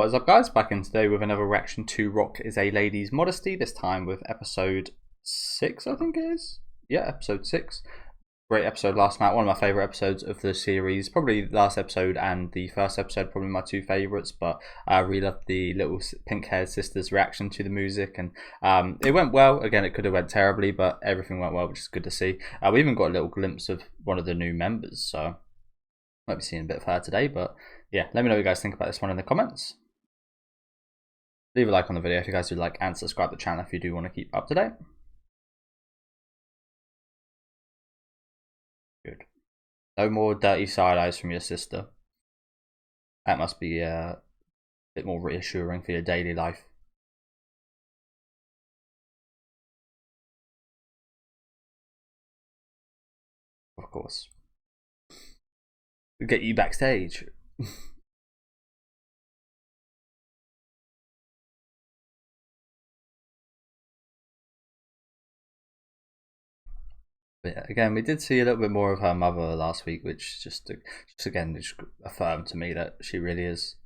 What is up, guys? Back in today with another reaction to Rock is a Lady's Modesty, this time with episode 6, I think it is. Yeah, episode 6. Great episode last night, one of my favourite episodes of the series. Probably the last episode and the first episode, probably my two favourites, but I really loved the little pink-haired sister's reaction to the music, and it went well. Again, it could have went terribly, but everything went well, which is good to see. We even got a little glimpse of one of the new members, so might be seeing a bit of her today, but yeah, let me know what you guys think about this one in the comments. Leave a like on the video if you guys do like, and subscribe to the channel if you do want to keep up to date. Good. No more dirty side eyes from your sister. That must be a bit more reassuring for your daily life. Of course. We'll get you backstage. But yeah, again, we did see a little bit more of her mother last week, which just again just affirmed to me that she really is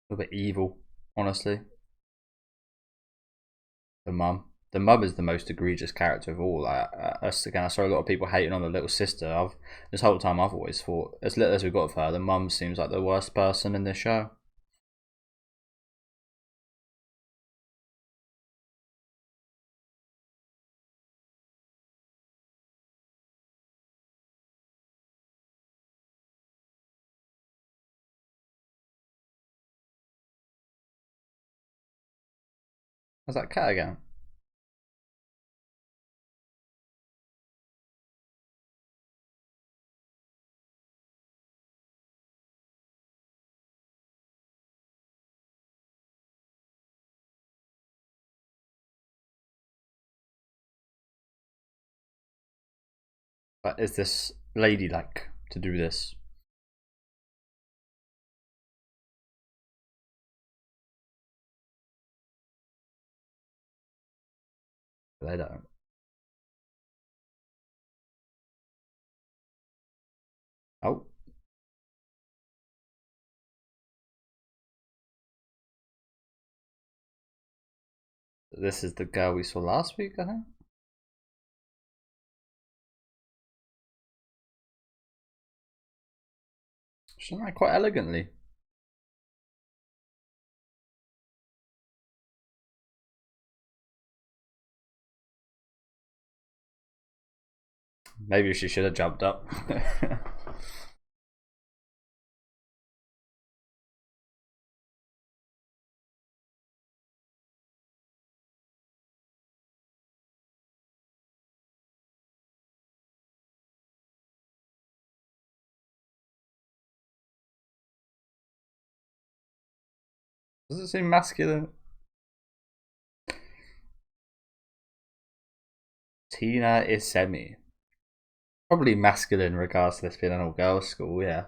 a little bit evil, honestly. The mum is the most egregious character of all. Again, I saw a lot of people hating on the little sister. This whole time I've always thought, as little as we got of her, the mum seems like the worst person in this show. How's that cat again? But is this ladylike to do this? They don't. Oh. This is the girl we saw last week, I think. She's done that quite elegantly. Maybe she should have jumped up. Does it seem masculine? Tina is semi. Probably masculine in regards to this being an all-girls school, yeah.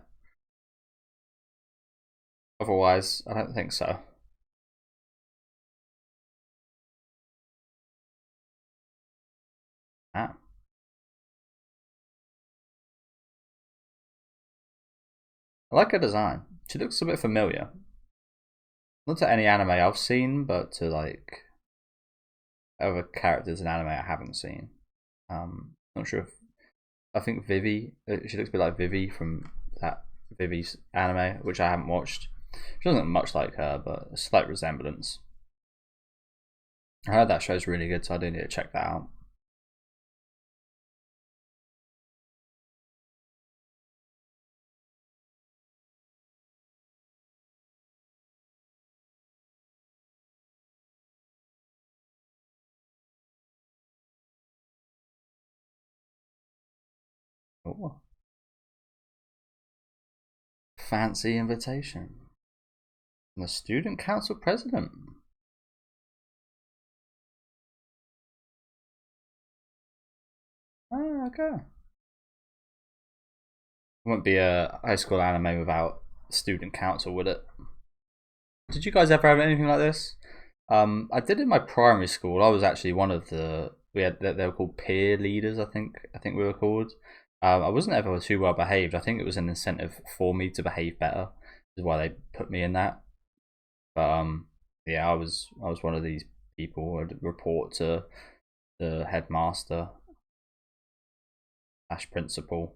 Otherwise, I don't think so. Ah. I like her design. She looks a bit familiar. Not to any anime I've seen, but to like other characters in anime I haven't seen. Not sure if I think Vivi. She looks a bit like Vivi from that Vivi's anime, which I haven't watched. She doesn't look much like her, but a slight resemblance. I heard that show's really good, so I do need to check that out. Oh. Fancy invitation from the student council president. Oh, okay. Wouldn't be a high school anime without student council, would it? Did you guys ever have anything like this? I did in my primary school. I was actually one of the they were called peer leaders. I think we were called. I wasn't ever too well behaved. I think it was an incentive for me to behave better, is why they put me in that. But yeah, I was one of these people who would report to the headmaster / principal.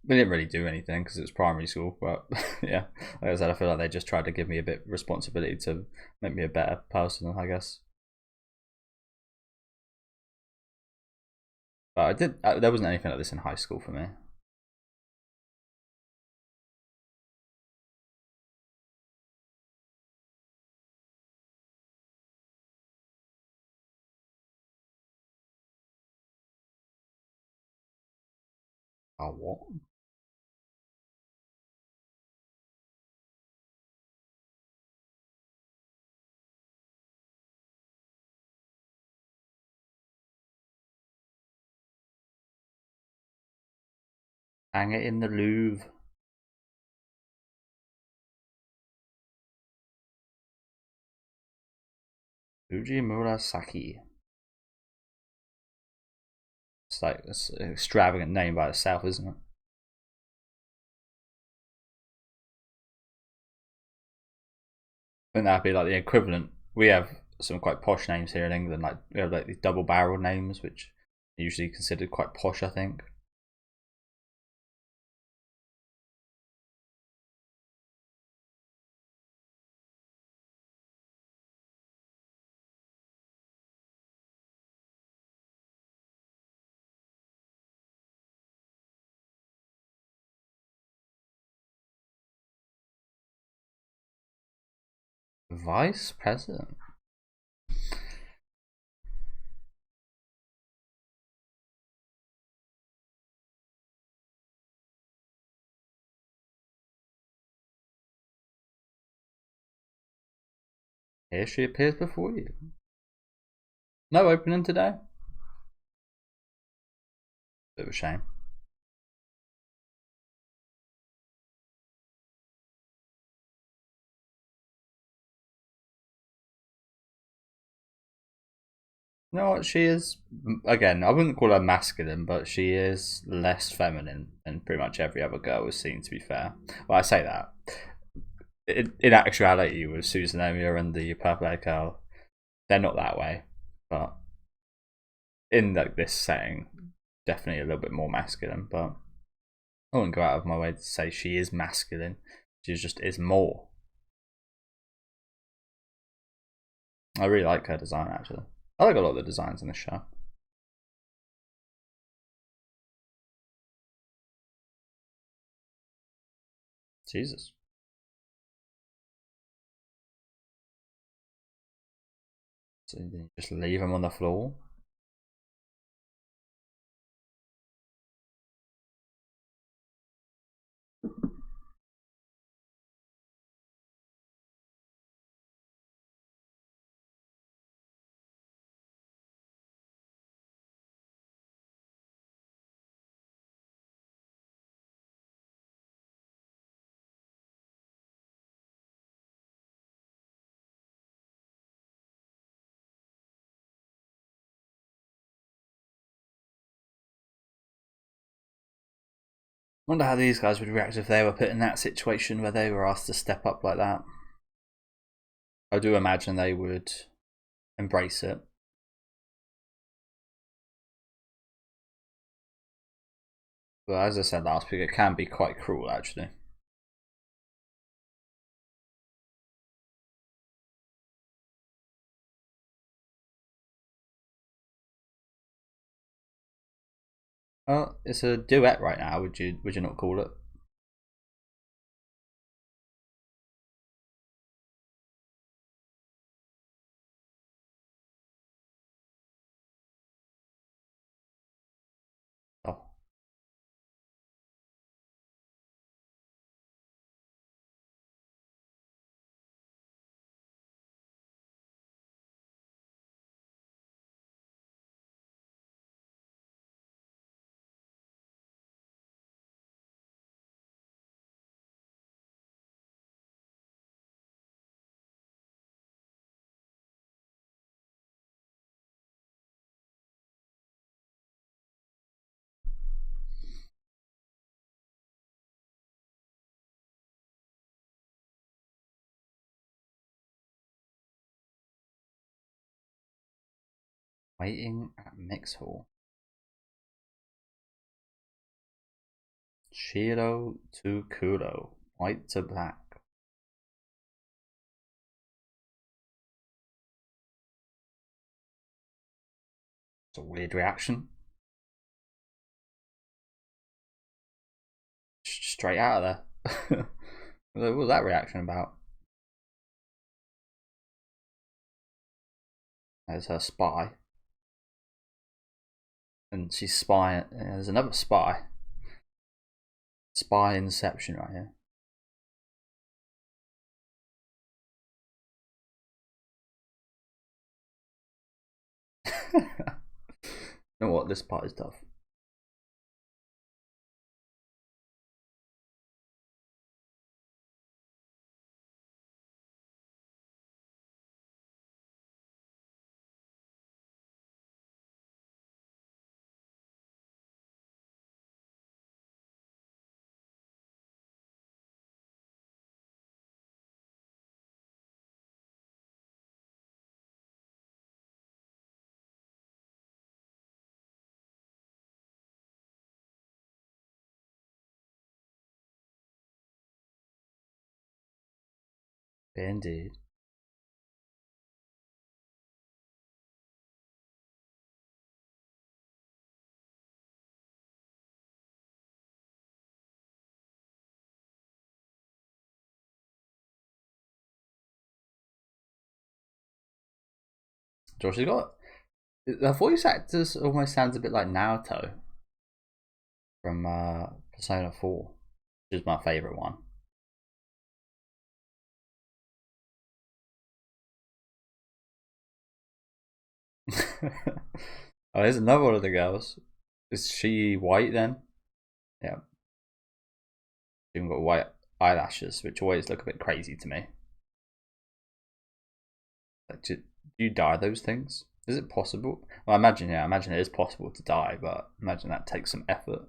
We didn't really do anything because it was primary school, but yeah, like I said, I feel like they just tried to give me a bit of responsibility to make me a better person, I guess. But I did. There wasn't anything like this in high school for me. Oh, what? Hang it in the Louvre. Uji Murasaki. It's like an extravagant name by itself, isn't it? I think that'd be like the equivalent. We have some quite posh names here in England. Like we have like these double-barreled names, which are usually considered quite posh, I think. Vice president. Here she appears before you. No opening today. Bit of a shame. You know what? She is, again, I wouldn't call her masculine, but she is less feminine than pretty much every other girl we've seen, to be fair. Well, I say that. In actuality, with Susania and the purple hair girl, they're not that way. But in like this setting, definitely a little bit more masculine. But I wouldn't go out of my way to say she is masculine. She just is more. I really like her design, actually. I like a lot of the designs in this show. Jesus. So you just leave him on the floor. Wonder how these guys would react if they were put in that situation where they were asked to step up like that. I do imagine they would embrace it. But as I said last week, it can be quite cruel, actually. Well, it's a duet right now. Would you not call it? Oh, Waiting at mix hall. Shiro to Kuro. White to black. It's a weird reaction. Straight out of there. What was that reaction about? There's her spy. And she's spying. There's another spy. Spy inception right here. You know what? This part is tough. Bandit. Josh has got the voice actors almost sounds a bit like Naruto from Persona 4, which is my favourite one. Oh, here's another one of the girls. Is she white then? Yeah. She's got white eyelashes, which always look a bit crazy to me. Like, do you dye those things? Is it possible? Well, I imagine it is possible to dye, but imagine that takes some effort.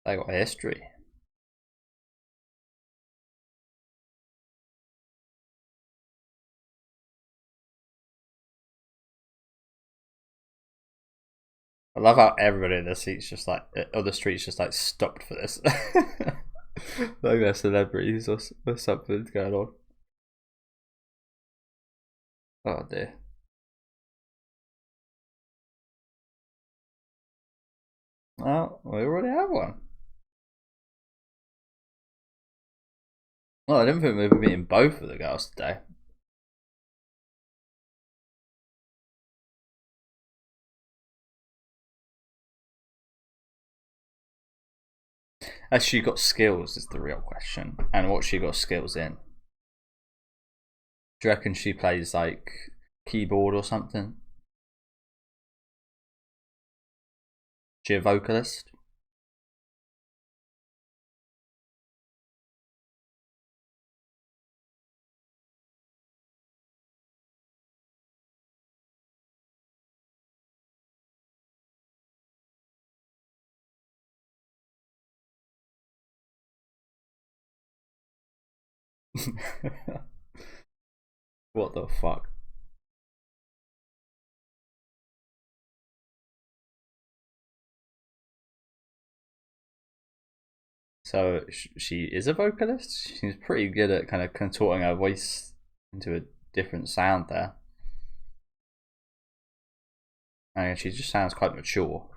They got history. I love how everybody in the seats just like other streets just like stopped for this. Like they're celebrities or something's going on. Oh dear. Well, we already have one. Well, I didn't think we were meeting both of the girls today. Has she got skills is the real question. And what she got skills in. Do you reckon she plays like keyboard or something? She a vocalist? What the fuck? So she is a vocalist. She's pretty good at kind of contorting her voice into a different sound there. And she just sounds quite mature.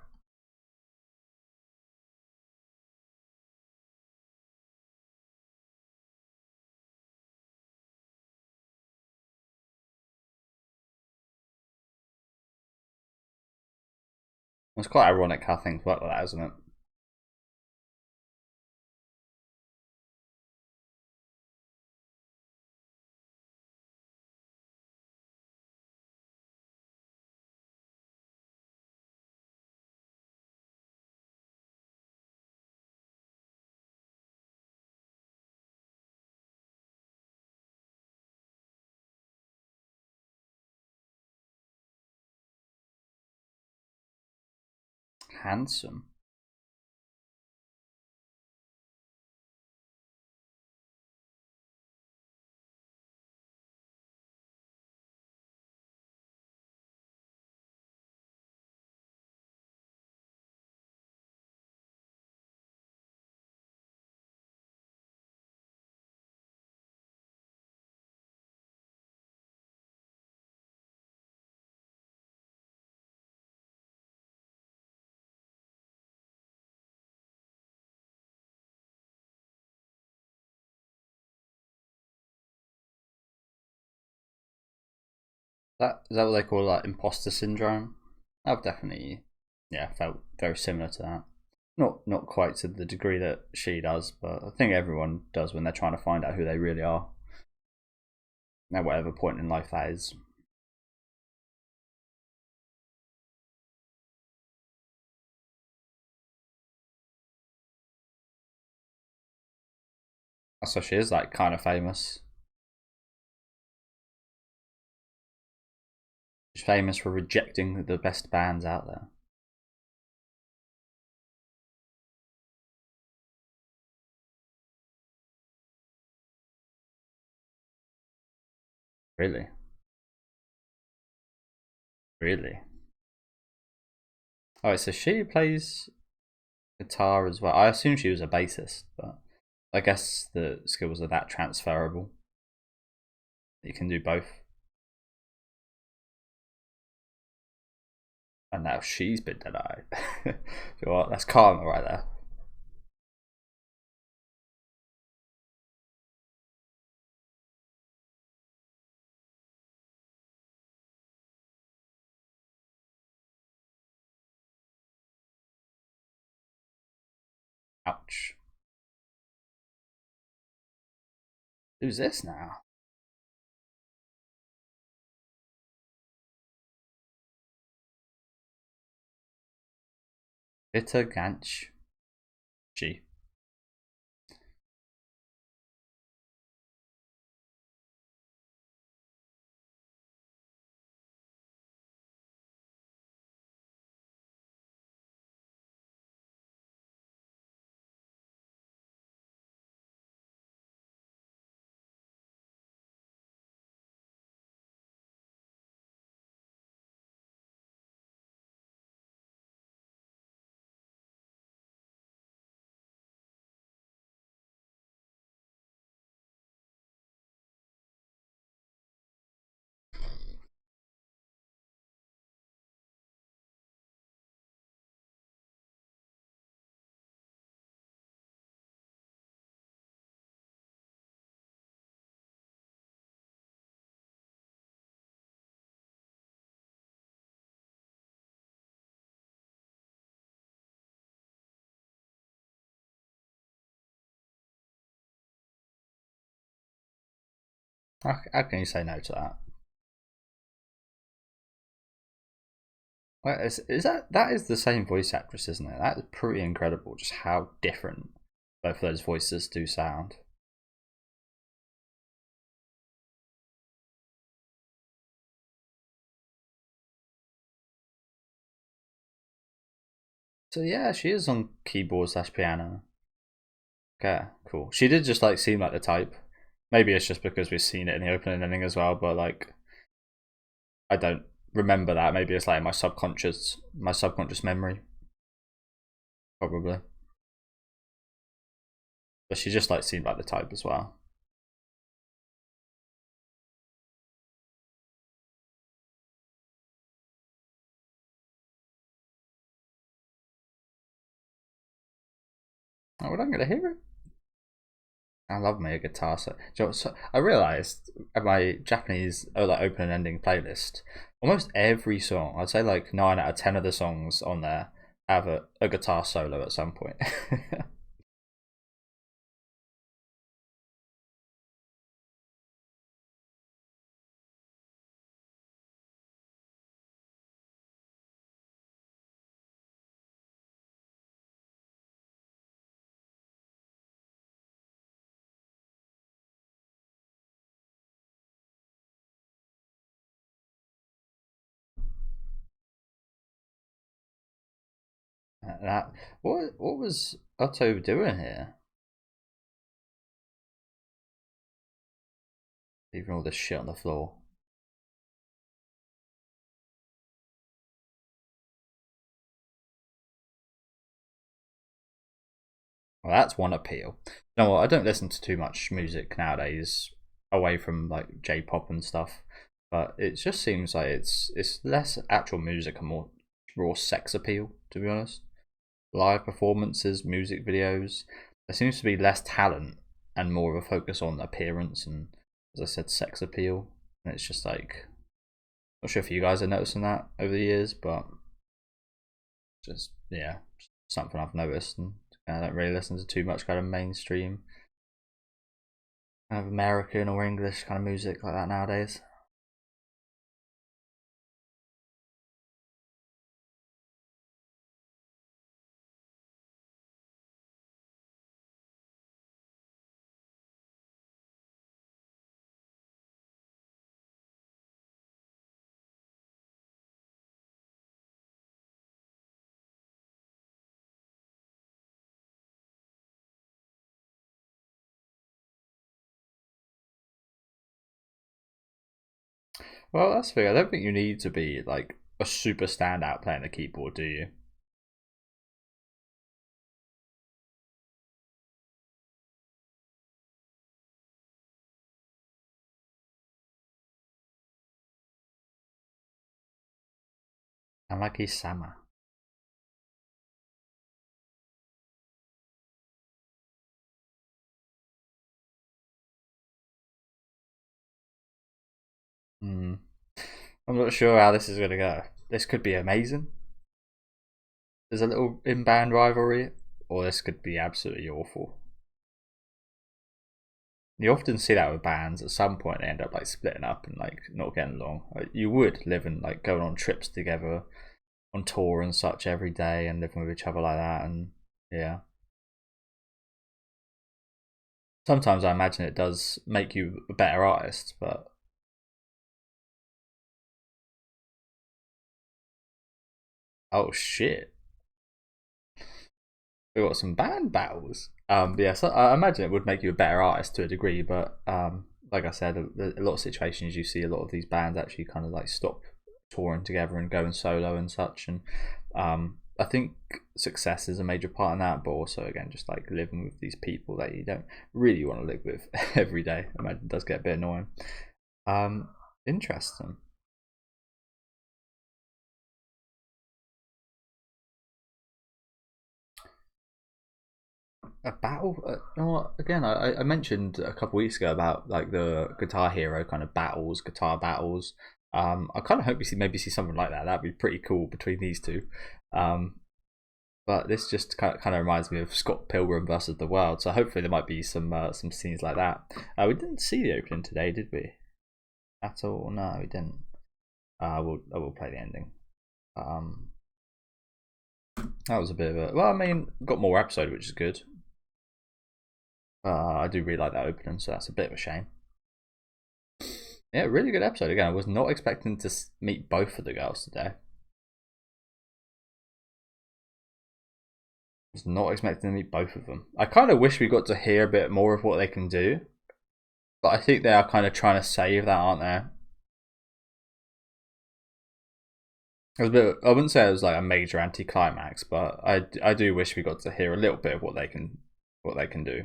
It's quite ironic how things work like that, isn't it? handsome. Is that what they call like imposter syndrome? I've definitely, yeah, felt very similar to that. Not quite to the degree that she does, but I think everyone does when they're trying to find out who they really are. At whatever point in life that is. So she is like kind of famous. She's famous for rejecting the best bands out there. Really? Really? Oh, so she plays guitar as well. I assume she was a bassist, but I guess the skills are that transferable. You can do both. And now she's been denied. You know what? That's karma right there. Ouch. Who's this now? Bitter Ganch. She. How can you say no to that? Is that is the same voice actress, isn't it? That is pretty incredible. Just how different both of those voices do sound. So yeah, she is on keyboard slash piano. Okay, cool. She did just like seem like the type. Maybe it's just because we've seen it in the opening ending as well, but like I don't remember that. Maybe it's like my subconscious memory, probably. But she just like seemed like the type as well. Oh, we're not gonna hear it. I love me a guitar. So I realized at my Japanese like open and ending playlist, almost every song, I'd say like 9 out of 10 of the songs on there have a guitar solo at some point. that what was Otto doing here? Leaving all this shit on the floor. Well, that's one appeal. No, I don't listen to too much music nowadays, away from like J-pop and stuff. But it just seems like it's less actual music and more raw sex appeal, to be honest. Live performances, music videos. There seems to be less talent and more of a focus on appearance and, as I said, sex appeal. And it's just like, not sure if you guys are noticing that over the years, but just yeah, something I've noticed, and I don't really listen to too much kind of mainstream, kind of American or English kind of music like that nowadays. Well, that's the thing. I don't think you need to be like a super standout playing the keyboard, do you? Amagi-sama. Hmm. I'm not sure how this is gonna go. This could be amazing. There's a little in-band rivalry, or this could be absolutely awful. You often see that with bands. At some point, they end up like splitting up and like not getting along. Like, you would live and like going on trips together, on tour and such every day, and living with each other like that. And yeah, sometimes I imagine it does make you a better artist. But oh shit, we got some band battles. Yeah, so I imagine it would make you a better artist to a degree, but like I said, a lot of situations you see a lot of these bands actually kind of like stop touring together and going solo and such. And I think success is a major part in that, but also again just like living with these people that you don't really want to live with every day. I imagine it does get a bit annoying. Um, Interesting. A battle? You know what? Again, I mentioned a couple weeks ago about like the Guitar Hero kind of battles, guitar battles. I kind of hope we see maybe see something like that. That'd be pretty cool between these two. Um, but this just kind of reminds me of Scott Pilgrim versus the World. So hopefully there might be some scenes like that. We didn't see the opening today, did we? At all? No, we didn't. I will play the ending. Um, that was a bit of a well. I mean, got more episode, which is good. I do really like that opening, so that's a bit of a shame. Yeah, really good episode. Again, I was not expecting to meet both of the girls today. Was not expecting to meet both of them. I kind of wish we got to hear a bit more of what they can do, but I think they are kind of trying to save that, aren't they? It was a bit. I wouldn't say it was like a major anti-climax, but I do wish we got to hear a little bit of what they can do.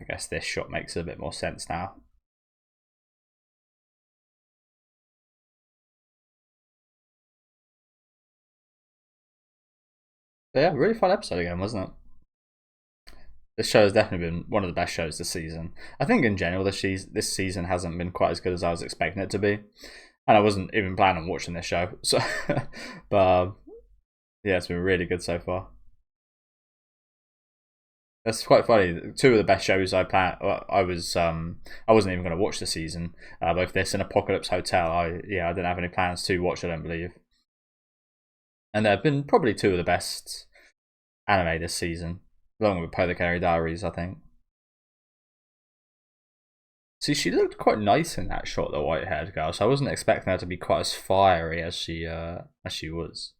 I guess this shot makes a bit more sense now. But yeah, really fun episode again, wasn't it? This show has definitely been one of the best shows this season. I think in general, this season hasn't been quite as good as I was expecting it to be, and I wasn't even planning on watching this show. So, but yeah, it's been really good so far. That's quite funny. Two of the best shows I planned. I wasn't even going to watch the season. Both this and Apocalypse Hotel. I didn't have any plans to watch. I don't believe, and they've been probably two of the best anime this season, along with Polar Diaries. I think. See, she looked quite nice in that shot, the white-haired girl. So I wasn't expecting her to be quite as fiery as she was.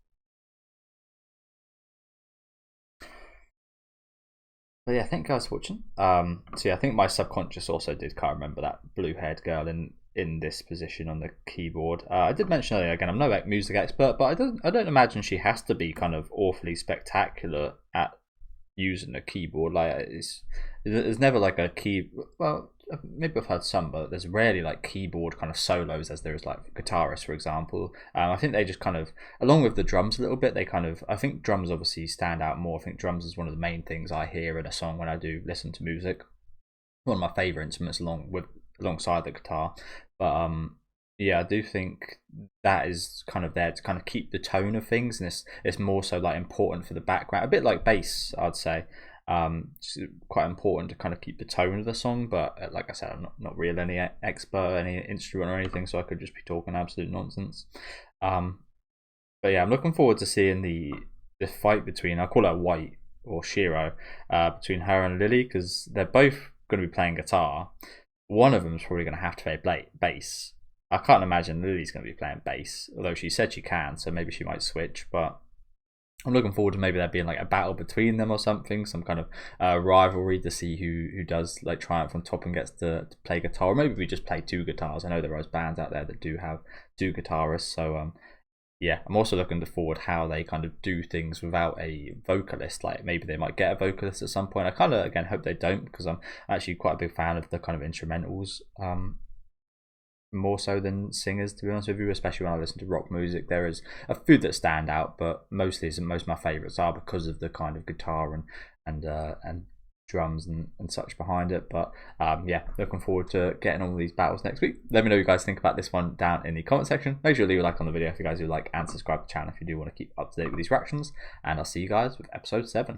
But yeah, thank you guys for watching. So yeah, I think my subconscious also did kind of remember that blue-haired girl in this position on the keyboard. I did mention earlier, again, I'm no music expert, but I don't imagine she has to be kind of awfully spectacular at using a keyboard. Like there's never like a key. Well, maybe I've heard some, but there's rarely like keyboard kind of solos as there is like guitarists, for example. I think they just kind of, along with the drums a little bit, they kind of, I think drums obviously stand out more. I think drums is one of the main things I hear in a song when I do listen to music. One of my favorite instruments alongside the guitar. But yeah, I do think that is kind of there to kind of keep the tone of things, and it's more so like important for the background, a bit like bass, I'd say. It's quite important to kind of keep the tone of the song, but like I said, I'm not really any expert, any instrument or anything, so I could just be talking absolute nonsense. But yeah, I'm looking forward to seeing the fight between, I call her White or Shiro, between her and Lily, because they're both going to be playing guitar. One of them is probably going to have to play bass. I can't imagine Lily's going to be playing bass, although she said she can, so maybe she might switch. But I'm looking forward to maybe there being like a battle between them or something, some kind of rivalry to see who does like triumph on top and gets to play guitar. Or maybe we just play two guitars. I know there are bands out there that do have two guitarists, so yeah, I'm also looking forward how they kind of do things without a vocalist. Like maybe they might get a vocalist at some point. I kind of again hope they don't, because I'm actually quite a big fan of the kind of instrumentals. More so than singers, to be honest with you, especially when I listen to rock music. There is a few that stand out, but most of my favourites are because of the kind of guitar and drums and such behind it. But yeah, looking forward to getting all these battles next week. Let me know what you guys think about this one down in the comment section. Make sure to leave a like on the video if you guys do like, and subscribe to the channel if you do want to keep up to date with these reactions. And I'll see you guys with episode 7.